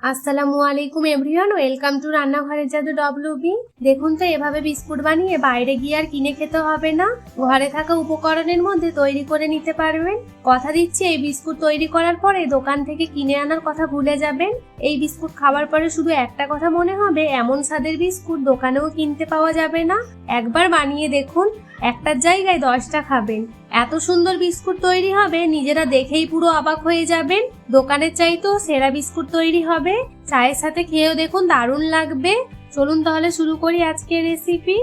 আসসালামু আলাইকুম everyone, welcome to রান্নাঘরের জাদু ডব্লিউবি। দেখুন তো, এভাবে বিস্কুট বানিয়ে বাইরে গিয়ে আর কিনে খেতে হবে না, ঘরে থাকা উপকরণের মধ্যে তৈরি করে নিতে পারবেন। কথা দিচ্ছি, এই বিস্কুট তৈরি করার পরে দোকান থেকে কিনে আনার কথা ভুলে যাবেন। এই বিস্কুট খাওয়ার পরে শুধু একটা কথা মনে হবে, এমন স্বাদের বিস্কুট দোকানেও কিনতে পাওয়া যাবে না। একবার বানিয়ে দেখুন, একটার জায়গায় 10টা খাবেন। এত সুন্দর বিস্কুট তৈরি হবে, নিজেরা দেখেই পুরো অবাক হয়ে যাবেন। দোকানের চাইতেও সেরা বিস্কুট তৈরি হবে। চায়ের সাথে খেয়েও দেখুন, দারুণ লাগবে। চলুন তাহলে শুরু করি আজকের রেসিপি।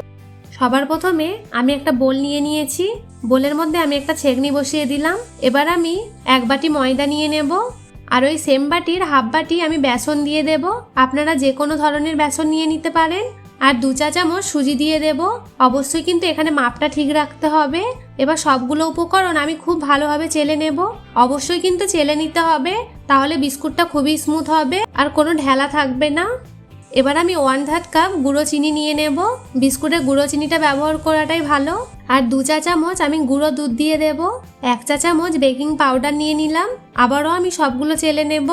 সবার প্রথমে আমি একটা বোল নিয়ে নিয়েছি। বোলের মধ্যে আমি একটা ছেঁকনি বসিয়ে দিলাম। এবার আমি 1 বাটি ময়দা নিয়ে নেব, আর ওই সেম বাটির হাফ বাটি আমি বেসন দিয়ে দেব। আপনারা যে কোনো ধরনের বেসন নিয়ে নিতে পারেন। আর 2 চা চামচ সুজি দিয়ে দেব। অবশ্যই কিন্তু এখানে মাপটা ঠিক রাখতে হবে। এবার সবগুলো উপকরণ আমি খুব ভালোভাবে চেলে নেব। অবশ্যই কিন্তু চেলে নিতে হবে, তাহলে বিস্কুটটা খুবই স্মুথ হবে আর কোনো ঢেলা থাকবে না। এবার আমি 1/3 কাপ গুঁড়ো চিনি নিয়ে নেব। বিস্কুটে গুঁড়ো চিনিটা ব্যবহার করাটাই ভালো। আর 2 চা চামচ আমি গুঁড়ো দুধ দিয়ে দেব। 1 চা চামচ বেকিং পাউডার নিয়ে নিলাম। আবারও আমি সবগুলো চেলে নেব।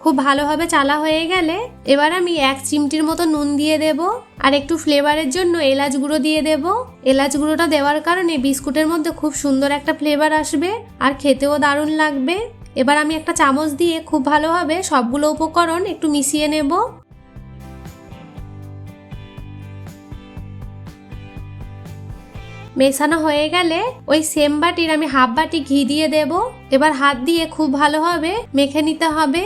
খুব ভালোভাবে চালা হয়ে গেলে এবার আমি 1 চিমটির মতো নুন দিয়ে দেব। আর একটু ফ্লেভারের জন্য এলাচ গুঁড়ো দিয়ে দেব। এলাচ গুঁড়োটা দেওয়ার কারণে বিস্কুটের মধ্যে খুব সুন্দর একটা ফ্লেভার আসবে আর খেতেও দারুণ লাগবে। এবার আমি একটা চামচ দিয়ে খুব ভালোভাবে সবগুলো উপকরণ একটু মিশিয়ে নেব। মেশানো হয়ে গেলে ওই সেম বাটির আমি হাফ বাটি ঘি দিয়ে দেব। এবার হাত দিয়ে খুব ভালোভাবে মেখে নিতে হবে।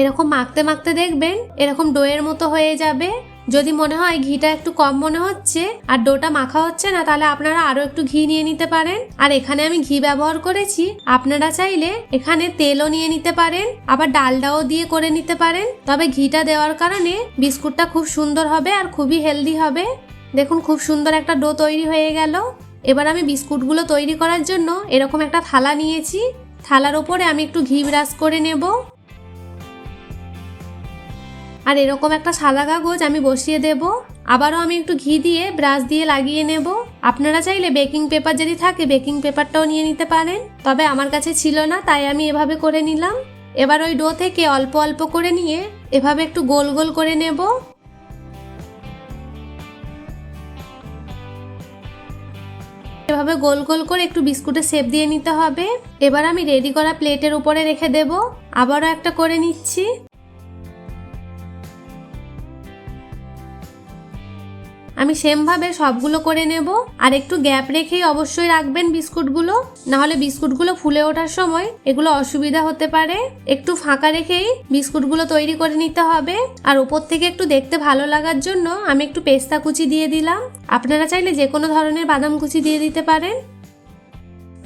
এরকম মাখতে মাখতে দেখবেন এরকম ডোয়ের মতো হয়ে যাবে। যদি মনে হয় ঘিটা একটু কম মনে হচ্ছে আর ডোটা মাখা হচ্ছে না, তাহলে আপনারা আরো একটু ঘি নিয়ে নিতে পারেন। আর এখানে আমি ঘি ব্যবহার করেছি, আপনারা চাইলে এখানে তেলও নিয়ে নিতে পারেন, আবার ডালডাও দিয়ে করে নিতে পারেন। তবে ঘিটা দেওয়ার কারণে বিস্কুটটা খুব সুন্দর হবে আর খুবই হেলদি হবে। দেখুন, খুব সুন্দর একটা ডো তৈরি হয়ে গেল। এবার আমি বিস্কুটগুলো তৈরি করার জন্য এরকম একটা থালা নিয়েছি। থালার উপরে আমি একটু ঘি ব্রাশ করে নেব। আর এরকম একটা সাদা কাগজ আমি বসিয়ে দেব। আবারও আমি একটু ঘি দিয়ে ব্রাশ দিয়ে লাগিয়ে নেব। আপনারা চাইলে বেকিং পেপার যদি থাকে বেকিং পেপারটাও নিয়ে নিতে পারেন, তবে আমার কাছে ছিল না, তাই আমি এভাবে করে নিলাম। এবার ওই ডো থেকে অল্প অল্প করে নিয়ে এভাবে একটু গোল গোল করে নেব। এভাবে গোল গোল করে একটু বিস্কুটের শেপ দিয়ে নিতে হবে। এবার আমি রেডি করা প্লেটের উপরে রেখে দেব। আবারও একটা করে নিচ্ছি। আমি সেমভাবে সবগুলো করে নেব। আর একটু গ্যাপ রেখেই অবশ্যই রাখবেন বিস্কুটগুলো, নাহলে বিস্কুটগুলো ফুলে ওঠার সময় এগুলো অসুবিধা হতে পারে। একটু ফাঁকা রেখেই বিস্কুটগুলো তৈরি করে নিতে হবে। আর উপর থেকে একটু দেখতে ভালো লাগার জন্য আমি একটু পেস্তা কুচি দিয়ে দিলাম। আপনারা চাইলে যে কোনো ধরনের বাদাম কুচি দিয়ে দিতে পারেন।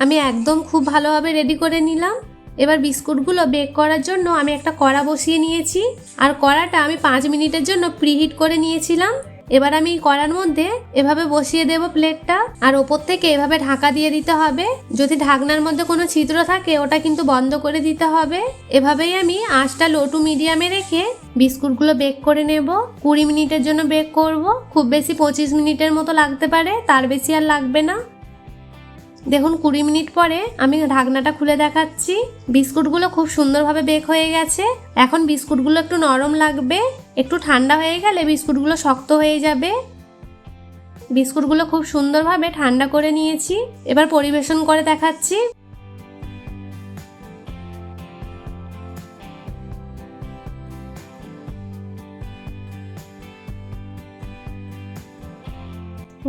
আমি একদম খুব ভালোভাবে রেডি করে নিলাম। এবার বিস্কুটগুলো বেক করার জন্য আমি একটা কড়া বসিয়ে নিয়েছি। আর কড়াটা আমি 5 মিনিটের জন্য প্রিহিট করে নিয়েছিলাম। এবার আমি কড়ার মধ্যে এভাবে বসিয়ে দেব প্লেটটা, আর ওপর থেকে এভাবে ঢাকা দিয়ে দিতে হবে। যদি ঢাকনার মধ্যে কোনো ছিদ্র থাকে ওটা কিন্তু বন্ধ করে দিতে হবে। এভাবেই আমি আঁচটা লো টু মিডিয়ামে রেখে বিস্কুটগুলো বেক করে নেব। 20 মিনিটের জন্য বেক করব। খুব বেশি 25 মিনিটের মতো লাগতে পারে, তার বেশি আর লাগবে না। দেখুন, 20 মিনিট পরে আমি ঢাকনাটা খুলে দেখাচ্ছি। বিস্কুটগুলো খুব সুন্দরভাবে বেক হয়ে গেছে। এখন বিস্কুটগুলো একটু নরম লাগবে, একটু ঠান্ডা হয়ে গেলে বিস্কুটগুলো শক্ত হয়ে যাবে। বিস্কুটগুলো খুব সুন্দরভাবে ঠান্ডা করে নিয়েছি। এবার পরিবেশন করে দেখাচ্ছি।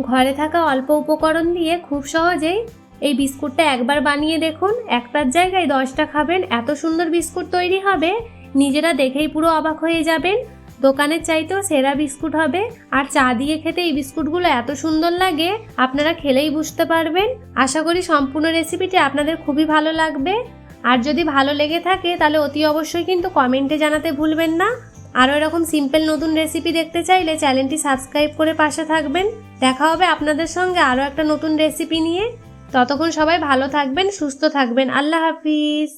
ঘরে থাকা অল্প উপকরণ দিয়ে খুব সহজেই এই বিস্কুটটা একবার বানিয়ে দেখুন, একটার জায়গায় 10টা খাবেন। এত সুন্দর বিস্কুট তৈরি হবে, নিজেরা দেখেই পুরো অবাক হয়ে যাবেন। দোকানের চাইতেও সেরা বিস্কুট হবে। আর চা দিয়ে খেতে এই বিস্কুটগুলো এত সুন্দর লাগে, আপনারা খেলেই বুঝতে পারবেন। আশা করি সম্পূর্ণ রেসিপিটি আপনাদের খুবই ভালো লাগবে। আর যদি ভালো লেগে থাকে তাহলে অতি অবশ্যই কিন্তু কমেন্টে জানাতে ভুলবেন না। আরও এরকম সিম্পল নতুন রেসিপি দেখতে চাইলে চ্যানেলটি সাবস্ক্রাইব করে পাশে থাকবেন। দেখা হবে আপনাদের সঙ্গে আরও একটা নতুন রেসিপি নিয়ে। ততক্ষণ সবাই ভালো থাকবেন, সুস্থ থাকবেন। আল্লাহ হাফিজ।